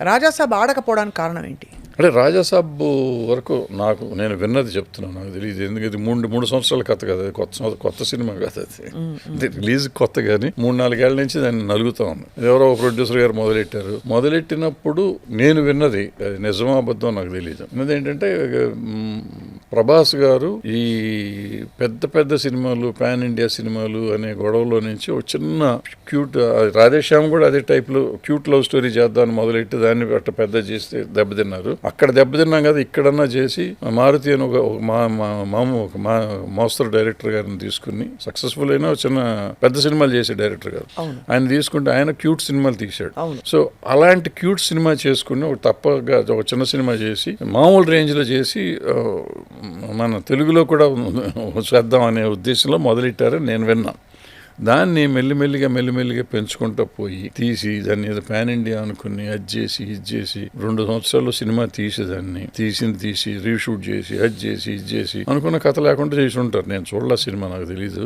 రాజాసాబ్ ఆడకపోవడానికి కారణం ఏంటి? అంటే రాజాసాబ్ వరకు నేను విన్నది చెప్తున్నాను. నాకు తెలియదు, ఎందుకంటే మూడు సంవత్సరాల కథ కదా, కొత్త సినిమా కదా అది రిలీజ్ కొత్త, కానీ 3-4 ఏళ్ల నుంచి దాన్ని నలుగుతా ఉంది. ఎవరో ప్రొడ్యూసర్ గారు మొదలెట్టినప్పుడు నేను విన్నది అది నిజమో అబద్ధం నాకు తెలియదు. అన్నది ఏంటంటే ప్రభాస్ గారు ఈ పెద్ద సినిమాలు, పాన్ ఇండియా సినిమాలు అనే గొడవలో నుంచి ఒక చిన్న క్యూట్, రాధేశ్యామ్ కూడా అదే టైప్ లో క్యూట్ లవ్ స్టోరీ చేద్దామని మొదలెట్టి దాన్ని అట్ట పెద్ద చేస్తే దెబ్బతిన్నారు. అక్కడ దెబ్బతిన్నాం కదా, ఇక్కడన్నా చేసి మారుతి అని ఒక మోస్తరు డైరెక్టర్ గారిని తీసుకుని, సక్సెస్ఫుల్ అయినా చిన్న పెద్ద సినిమాలు చేసే డైరెక్టర్ గారు, ఆయన తీసుకుంటే ఆయన క్యూట్ సినిమాలు తీశాడు. సో అలాంటి క్యూట్ సినిమా చేసుకుని తప్పగా ఒక చిన్న సినిమా చేసి మామూలు రేంజ్ లో చేసి మన తెలుగులో కూడా చేద్దాం అనే ఉద్దేశంలో మొదలెట్టారని నేను విన్నాను. దాన్ని మెల్లిమెల్లిగా పెంచుకుంటూ పోయి తీసి దాన్ని ఏదో పాన్ ఇండియా అనుకుని అది చేసి ఇది చేసి 2 సంవత్సరాల్లో సినిమా తీసేదాన్ని తీసి రీషూట్ చేసి అది చేసి ఇది చేసి అనుకున్న కథ లేకుండా చేసి ఉంటారు. నేను చూడలే సినిమా, నాకు తెలీదు.